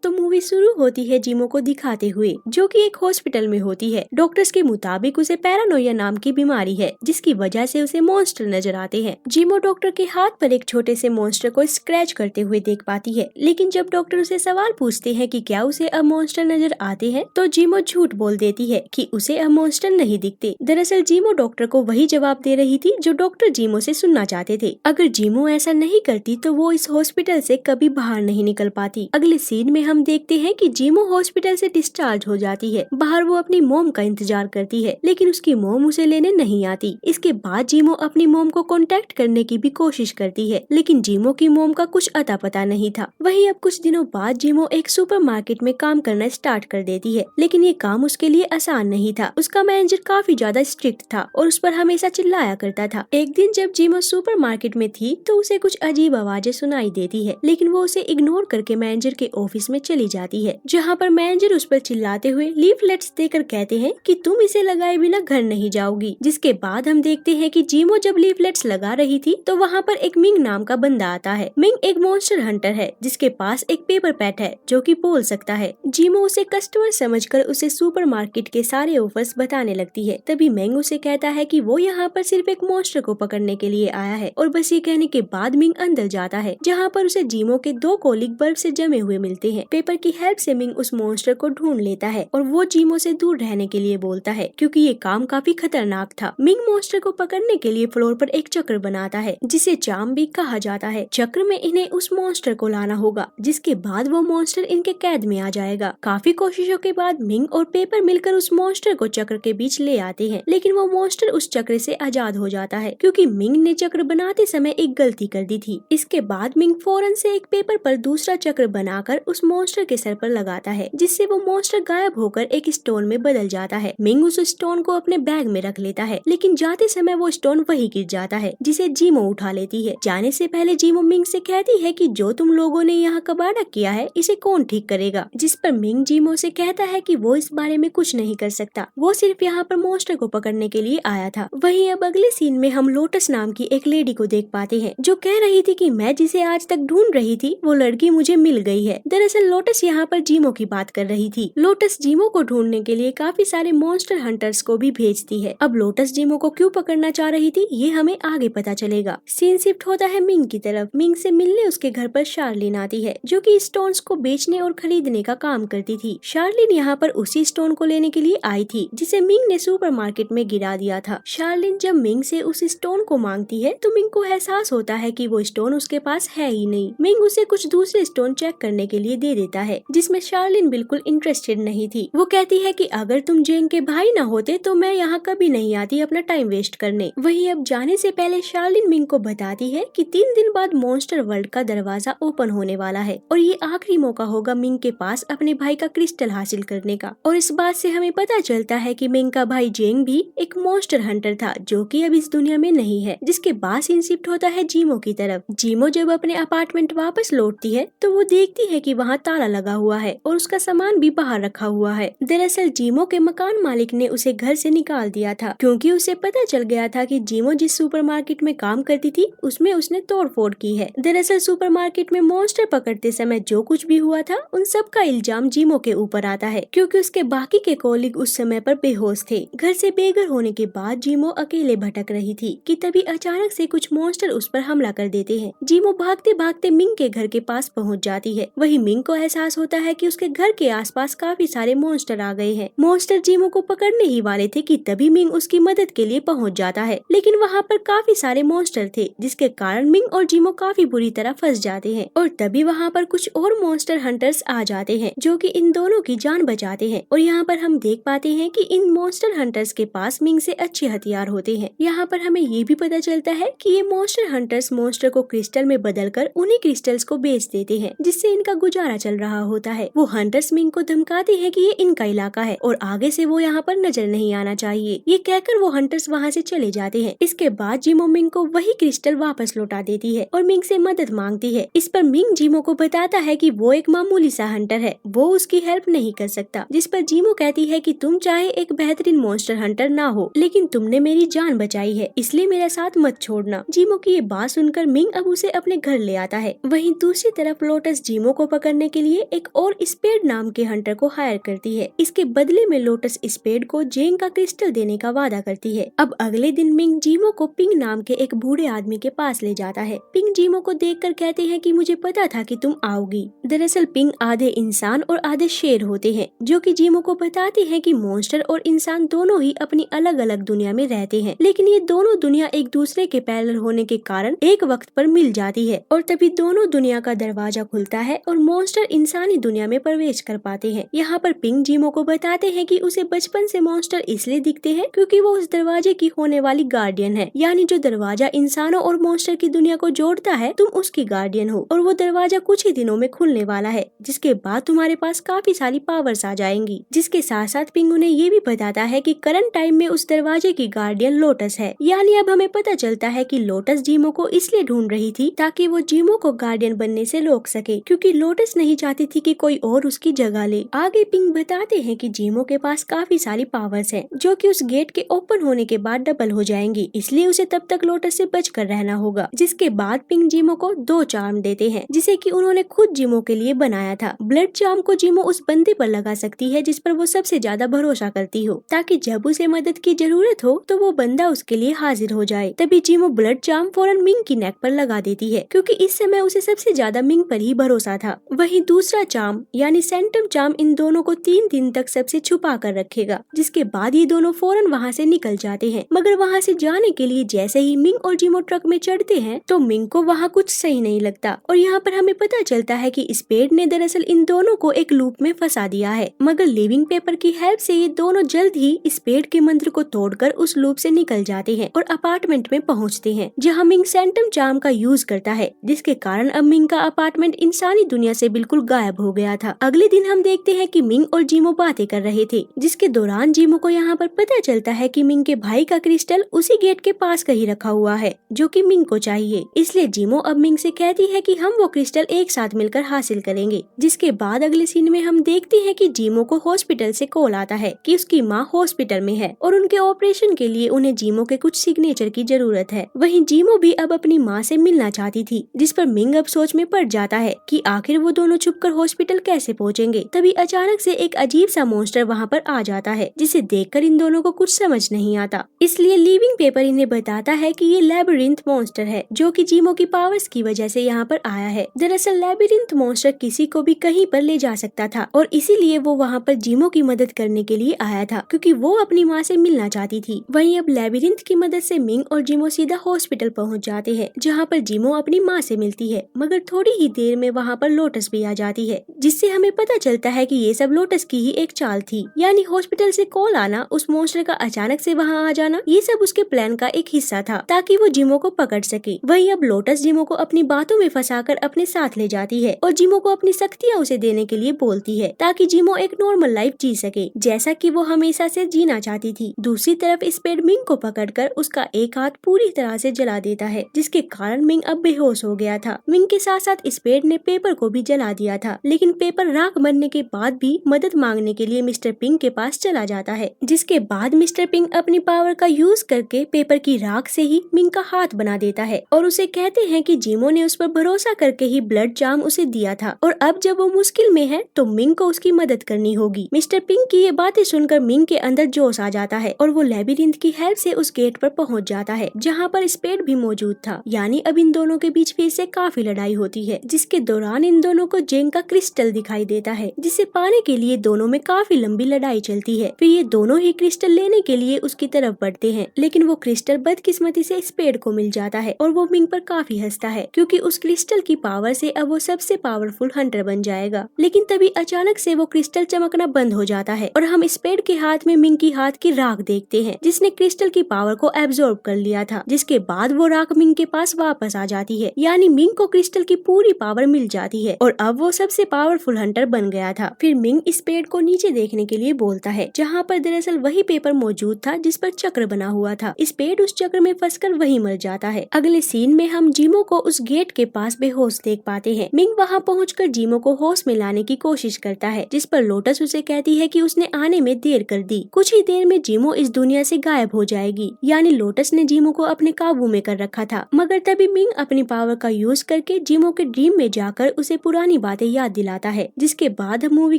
तो मूवी शुरू होती है जीमो को दिखाते हुए, जो कि एक हॉस्पिटल में होती है। डॉक्टर्स के मुताबिक उसे पैरानोया नाम की बीमारी है, जिसकी वजह से उसे मॉन्स्टर नजर आते हैं। जीमो डॉक्टर के हाथ पर एक छोटे से मॉन्स्टर को स्क्रैच करते हुए देख पाती है, लेकिन जब डॉक्टर उसे सवाल पूछते हैं कि क्या उसे अब मॉन्स्टर नजर आते हैं, तो जीमो झूठ बोल देती है कि उसे अब मॉन्स्टर नहीं दिखते। दरअसल जीमो डॉक्टर को वही जवाब दे रही थी जो डॉक्टर जीमो से सुनना चाहते थे। अगर जीमो ऐसा नहीं करती तो वो इस हॉस्पिटल से कभी बाहर नहीं निकल पाती। अगले सीन में हम देखते हैं कि जीमो हॉस्पिटल से डिस्चार्ज हो जाती है। बाहर वो अपनी मॉम का इंतजार करती है, लेकिन उसकी मॉम उसे लेने नहीं आती। इसके बाद जीमो अपनी मॉम को कांटेक्ट करने की भी कोशिश करती है, लेकिन जीमो की मॉम का कुछ अता पता नहीं था। वहीं अब कुछ दिनों बाद जीमो एक सुपरमार्केट में काम करना स्टार्ट कर देती है, लेकिन ये काम उसके लिए आसान नहीं था। उसका मैनेजर काफी ज्यादा स्ट्रिक्ट था और उस पर हमेशा चिल्लाया करता था। एक दिन जब जीमो सुपरमार्केट में थी तो उसे कुछ अजीब आवाजें सुनाई देती है, लेकिन वो उसे इग्नोर करके मैनेजर के ऑफिस में चली जाती है, जहाँ पर मैनेजर उस पर चिल्लाते हुए लीफलेट्स देकर कहते हैं कि तुम इसे लगाए बिना घर नहीं जाओगी। जिसके बाद हम देखते हैं कि जीमो जब लीफलेट्स लगा रही थी तो वहाँ पर एक मिंग नाम का बंदा आता है। मिंग एक मॉन्स्टर हंटर है, जिसके पास एक पेपर पैट है जो कि बोल सकता है। जीमो उसे कस्टमर समझकर उसे सुपरमार्केट के सारे ऑफर्स बताने लगती है। तभी मिंग उसे कहता है कि वो यहाँ पर सिर्फ एक मॉन्स्टर को पकड़ने के लिए आया है, और बस ये कहने के बाद मिंग अंदर जाता है, जहाँ पर उसे जीमो के दो कॉलिग बर्फ से जमे हुए मिलते हैं। पेपर की हेल्प से मिंग उस मॉन्स्टर को ढूंढ लेता है और वो जीमो से दूर रहने के लिए बोलता है, क्योंकि ये काम काफी खतरनाक था। मिंग मॉन्स्टर को पकड़ने के लिए फ्लोर पर एक चक्र बनाता है, जिसे चाम भी कहा जाता है। चक्र में इन्हें उस मॉन्स्टर को लाना होगा, जिसके बाद वो मॉन्स्टर इनके कैद में आ जाएगा। काफी कोशिशों के बाद मिंग और पेपर मिलकर उस मॉन्स्टर को चक्र के बीच ले आते हैं, लेकिन वो मॉन्स्टर उस चक्र से आजाद हो जाता है, क्योंकि मिंग ने चक्र बनाते समय एक गलती कर दी थी। इसके बाद मिंग फौरन से एक पेपर पर दूसरा चक्र बनाकर उस मॉन्स्टर के सर पर लगाता है, जिससे वो मॉन्स्टर गायब होकर एक स्टोन में बदल जाता है। मिंग उस स्टोन को अपने बैग में रख लेता है, लेकिन जाते समय वो स्टोन वही गिर जाता है, जिसे जीमो उठा लेती है। जाने से पहले जीमो मिंग से कहती है कि जो तुम लोगों ने यहाँ कबाड़ा किया है इसे कौन ठीक करेगा, जिस पर मिंग जीमो से कहता है कि वो इस बारे में कुछ नहीं कर सकता, वो सिर्फ यहाँ पर मॉन्स्टर को पकड़ने के लिए आया था। वहीं अब अगले सीन में हम लोटस नाम की एक लेडी को देख पाते हैं, जो कह रही थी कि मैं जिसे आज तक ढूंढ रही थी वो लड़की मुझे मिल गई है। दरअसल लोटस यहाँ पर जीमो की बात कर रही थी। लोटस जीमो को ढूंढने के लिए काफी सारे मॉन्स्टर हंटर्स को भी भेजती है। अब लोटस जीमो को क्यों पकड़ना चाह रही थी ये हमें आगे पता चलेगा। सीन शिफ्ट होता है मिंग की तरफ। मिंग से मिलने उसके घर पर शार्लिन आती है, जो कि स्टोन्स को बेचने और खरीदने का काम करती थी। शार्लिन यहाँ पर उसी स्टोन को लेने के लिए आई थी, जिसे मिंग ने सुपरमार्केट में गिरा दिया था। शार्लिन जब मिंग से उस स्टोन को मांगती है तो मिंग को एहसास होता है कि वो स्टोन उसके पास है ही नहीं। मिंग उसे कुछ दूसरे स्टोन चेक करने के लिए दे देता है, जिसमें शार्लिन बिल्कुल इंटरेस्टेड नहीं थी। वो कहती है कि अगर तुम जेंग के भाई न होते तो मैं यहाँ कभी नहीं आती अपना टाइम वेस्ट करने। वहीं अब जाने से पहले शार्लिन मिंग को बताती है कि 3 दिन बाद मॉन्स्टर वर्ल्ड का दरवाजा ओपन होने वाला है, और ये आखिरी मौका होगा मिंग के पास अपने भाई का क्रिस्टल हासिल करने का। और इस बात से हमें पता चलता है कि मिंग का भाई जेंग भी एक मॉन्स्टर हंटर था, जो कि अब इस दुनिया में नहीं है। जिसके बाद सीन शिफ्ट होता है जीमो की तरफ। जीमो जब अपने अपार्टमेंट वापस लौटती है तो वो देखती है कि वहाँ ताला लगा हुआ है और उसका सामान भी बाहर रखा हुआ है। दरअसल जीमो के मकान मालिक ने उसे घर से निकाल दिया था, क्योंकि उसे पता चल गया था कि जीमो जिस सुपरमार्केट में काम करती थी उसमें उसने तोड़फोड़ की है। दरअसल सुपरमार्केट में मॉन्स्टर पकड़ते समय जो कुछ भी हुआ था उन सब का इल्जाम जीमो के ऊपर आता है, क्योंकि उसके बाकी के कॉलीग उस समय पर बेहोश थे। घर से बेघर होने के बाद जीमो अकेले भटक रही थी कि तभी अचानक से कुछ मॉन्स्टर उस पर हमला कर देते हैं। जीमो भागते भागते मिंग के घर के पास पहुंच जाती है। वहीं मिंग को एहसास होता है कि उसके घर के आसपास काफी सारे मॉन्स्टर आ गए हैं। मॉन्स्टर जीमो को पकड़ने ही वाले थे कि तभी मिंग उसकी मदद के लिए पहुंच जाता है, लेकिन वहाँ पर काफी सारे मॉन्स्टर थे, जिसके कारण मिंग और जीमो काफी बुरी तरह फंस जाते हैं। और तभी वहाँ पर कुछ और मॉन्स्टर हंटर्स आ जाते हैं, जो कि इन दोनों की जान बचाते हैं। और यहाँ पर हम देख पाते हैं कि इन मॉन्स्टर हंटर्स के पास मिंग से अच्छे हथियार होते हैं। यहाँ पर हमें ये भी पता चलता है कि ये मॉन्स्टर हंटर्स मॉन्स्टर को क्रिस्टल में बदलकर उन्हीं क्रिस्टल्स को बेच देते हैं, जिससे इनका गुजारा चल रहा होता है। वो हंटर्स मिंग को धमकाते हैं कि ये इनका इलाका है और आगे से वो यहाँ पर नजर नहीं आना चाहिए। ये कहकर वो हंटर्स वहाँ से चले जाते हैं। इसके बाद जीमो मिंग को वही क्रिस्टल वापस लौटा देती है और मिंग से मदद मांगती है। इस पर मिंग जीमो को बताता है कि वो एक मामूली सा हंटर है, वो उसकी हेल्प नहीं कर सकता। जिस पर जीमो कहती है कि तुम चाहे एक बेहतरीन मॉन्स्टर हंटर ना हो, लेकिन तुमने मेरी जान बचाई है, इसलिए मेरे साथ मत छोड़ना। जीमो की ये बात सुनकर मिंग अब उसे अपने घर ले आता है। वहीं दूसरी तरफ लोटस जीमो को पकड़ने के लिए एक और स्पेड नाम के हंटर को हायर करती है। इसके बदले में लोटस स्पेड को जेंग का क्रिस्टल देने का वादा करती है। अब अगले दिन मिंग जीमो को पिंग नाम के एक बूढ़े आदमी के पास ले जाता है। पिंग जीमो को देखकर कहते हैं कि मुझे पता था कि तुम आओगी। दरअसल पिंग आधे इंसान और आधे शेर होते हैं, जो कि जीमो को बताते हैं कि मॉन्स्टर और इंसान दोनों ही अपनी अलग अलग दुनिया में रहते हैं, लेकिन ये दोनों दुनिया एक दूसरे के पैरेलल होने के कारण एक वक्त पर मिल जाती है और तभी दोनों दुनिया का दरवाजा खुलता है और मॉन्स्टर इंसानी दुनिया में प्रवेश कर पाते हैं। यहाँ पर पिंग जीमो को बताते हैं कि उसे बचपन से मॉन्स्टर इसलिए दिखते हैं क्योंकि वो उस दरवाजे की होने वाली गार्डियन है, यानी जो दरवाजा इंसानों और मॉन्स्टर की दुनिया को जोड़ता है, तुम उसकी गार्डियन हो और वो दरवाजा कुछ ही दिनों में खुलने वाला है, जिसके बाद तुम्हारे पास काफी सारी पावर्स आ जाएंगी। जिसके साथ साथ पिंग उन्हें ये भी बताता है कि करंट टाइम में उस दरवाजे की गार्डियन लोटस है। यानी अब हमें पता चलता है कि लोटस जीमो को इसलिए ढूंढ रही थी ताकि वो जीमो को गार्डियन बनने से रोक सके, क्योंकि लोटस नहीं चाहती थी कि कोई और उसकी जगह ले। आगे पिंग बताते हैं कि जीमो के पास काफी सारी पावर्स हैं, जो कि उस गेट के ओपन होने के बाद डबल हो जाएंगी, इसलिए उसे तब तक लोटस से बचकर रहना होगा। जिसके बाद पिंग जीमो को 2 चार्म देते हैं, जिसे कि उन्होंने खुद जीमो के लिए बनाया था। ब्लड चार्म को जीमो उस बंदे पर लगा सकती है जिस पर वो सबसे ज्यादा भरोसा करती हो, ताकि जब उसे मदद की जरूरत हो तो वो बंदा उसके लिए हाजिर हो जाए। तभी जीमो ब्लड चार्म फौरन मिंग की नेक पर लगा देती है, क्योंकि इस समय उसे सबसे ज्यादा मिंग पर ही भरोसा था। वहीं दूसरा चार्म यानी सेंटम चार्म इन दोनों को 3 दिन तक सबसे छुपा कर रखेगा। जिसके बाद ये दोनों फौरन वहाँ से निकल जाते हैं, मगर वहाँ से जाने के लिए जैसे ही मिंग और जीमो ट्रक में चढ़ते हैं तो मिंग को वहाँ कुछ सही नहीं लगता और यहाँ पर हमें पता चलता है कि स्पेड ने दरअसल इन दोनों को एक लूप में फंसा दिया है। मगर लिविंग पेपर की हेल्प से ये दोनों जल्द ही स्पेड के मंत्र को तोड़कर उस लूप से निकल जाते हैं और अपार्टमेंट में पहुँचते हैं, जहाँ मिंग सेंटम चार्म का यूज करता है, जिसके कारण अब मिंग का अपार्टमेंट इंसानी दुनिया से बिल्कुल गायब हो गया था। अगले दिन हम देखते हैं कि मिंग और जीमो बातें कर रहे थे, जिसके दौरान जीमो को यहाँ पर पता चलता है कि मिंग के भाई का क्रिस्टल उसी गेट के पास कहीं रखा हुआ है, जो कि मिंग को चाहिए। इसलिए जीमो अब मिंग से कहती है कि हम वो क्रिस्टल एक साथ मिलकर हासिल करेंगे। जिसके बाद अगले सीन में हम देखते हैं कि जीमो को हॉस्पिटल से कॉल आता है कि उसकी माँ हॉस्पिटल में है और उनके ऑपरेशन के लिए उन्हें जीमो के कुछ सिग्नेचर की जरूरत है। वहीं जीमो भी अब अपनी माँ से मिलना चाहती थी, जिस पर मिंग अब सोच में पड़ जाता है कि आखिर वो दोनों छुपकर हॉस्पिटल कैसे पहुँचेंगे। तभी अचानक से एक अजीब सा मॉन्स्टर वहाँ पर आ जाता है, जिसे देखकर इन दोनों को कुछ समझ नहीं आता। इसलिए लिविंग पेपर इन्हें बताता है कि ये लैबिरिंथ मॉन्स्टर है, जो कि जीमो की पावर्स की वजह से यहाँ पर आया है। दरअसल लैबिरिंथ मॉन्स्टर किसी को भी कहीं पर ले जा सकता था और इसीलिए वो वहाँ पर जीमो की मदद करने के लिए आया था, क्योंकि वो अपनी माँ से मिलना चाहती थी। वहीं अब लैबिरिंथ की मदद से मिंग और जीमो सीधा हॉस्पिटल पहुँच जाते हैं, जहाँ पर जीमो अपनी माँ से मिलती है। मगर थोड़ी ही देर में वहाँ पर लोटस भी आ जाती है, जिससे हमें पता चलता है कि ये सब लोटस की ही एक चाल थी। यानी हॉस्पिटल से कॉल आना, उस मॉन्स्टर का अचानक से वहाँ आ जाना, ये सब उसके प्लान का एक हिस्सा था, ताकि वो जीमो को पकड़ सके। वहीं अब लोटस जीमो को अपनी बातों में फंसाकर अपने साथ ले जाती है और जीमो को अपनी शक्तियाँ उसे देने के लिए बोलती है, ताकि जीमो एक नॉर्मल लाइफ जी सके, जैसा कि वो हमेशा से जीना चाहती थी। दूसरी तरफ स्पेड मिंग को पकड़कर उसका एक हाथ पूरी तरह से जला देता है, जिसके कारण मिंग अब बेहोश हो गया था। मिंग के साथ साथ स्पेड ने पेपर को भी जला दिया था, लेकिन पेपर राख बनने के बाद भी मदद मांगने के लिए मिस्टर पिंग के पास चला जाता है। जिसके बाद मिस्टर पिंग अपनी पावर का यूज करके पेपर की राख से ही मिंग का हाथ बना देता है और उसे कहते हैं कि जीमो ने उस पर भरोसा करके ही ब्लड चार्म उसे दिया था और अब जब वो मुश्किल में है तो मिंग को उसकी मदद करनी होगी। मिस्टर पिंग की ये बातें सुनकर मिंग के अंदर जोश आ जाता है और वो लैबिरिंथ की हेल्प से उस गेट पर पहुंच जाता है, जहां पर स्पेड भी मौजूद था। यानी अब इन दोनों के बीच फिर से काफी लड़ाई होती है, जिसके दौरान इन दोनों को जेंग का क्रिस्टल दिखाई देता है, जिसे पाने के लिए दोनों में काफी लंबी लड़ाई चलती है। फिर ये दोनों ही क्रिस्टल लेने के लिए उसकी तरफ बढ़ते हैं, लेकिन वो क्रिस्टल बदकिस्मती से स्पेड को मिल जाता है और वो मिंग पर काफी हंसता है, क्योंकि उस क्रिस्टल की पावर से अब वो सबसे पावरफुल हंटर बन जाएगा। लेकिन तभी अचानक से वो क्रिस्टल चमकना बंद हो जाता है और हम स्पेड के हाथ में मिंग की हाथ की राख देखते हैं, जिसने क्रिस्टल की पावर को एब्जॉर्ब कर लिया था। जिसके बाद वो राख मिंग के पास वापस आ जाती है, यानी मिंग को क्रिस्टल की पूरी पावर मिल जाती है और अब वो सबसे पावरफुल हंटर बन गया था। फिर मिंग स्पेड को नीचे देखने के लिए बोलता है, जहाँ पर दरअसल वही पेपर मौजूद था जिस पर चक्र बना हुआ था। स्पेड उस चक्र में फंसकर वहीं मर जाता है। अगले सीन में हम जीमो को उस गेट के पास बेहोश देख पाते हैं। मिंग वहाँ पहुंचकर जीमो को होश में लाने की कोशिश करता है, जिस पर लोटस उसे कहती है कि उसने आने में देर कर दी। कुछ ही देर में जीमो इस दुनिया से गायब हो जाएगी, यानी लोटस ने जीमो को अपने काबू में कर रखा था। मगर तभी मिंग अपनी पावर का यूज करके जीमो के ड्रीम में जाकर उसे पुरानी पुरानी बातें याद दिलाता है, जिसके बाद हम मूवी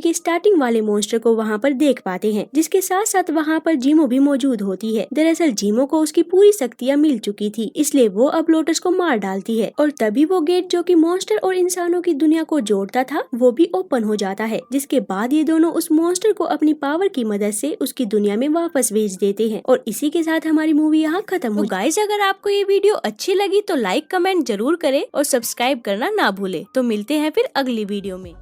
के स्टार्टिंग वाले मॉन्स्टर को वहाँ पर देख पाते हैं, जिसके साथ साथ वहाँ पर जीमो भी मौजूद होती है। दरअसल जीमो को उसकी पूरी शक्तियाँ मिल चुकी थी, इसलिए वो अब लोटस को मार डालती है और तभी वो गेट जो कि मॉन्स्टर और इंसानों की दुनिया को जोड़ता था वो भी ओपन हो जाता है, जिसके बाद ये दोनों उस मॉन्स्टर को अपनी पावर की मदद से उसकी दुनिया में वापस भेज देते हैं और इसी के साथ हमारी मूवी यहाँ खत्म हो। गाइस, अगर आपको ये वीडियो अच्छी लगी तो लाइक कमेंट जरूर करें और सब्सक्राइब करना ना भूले। तो मिलते हैं फिर अगली वीडियो में।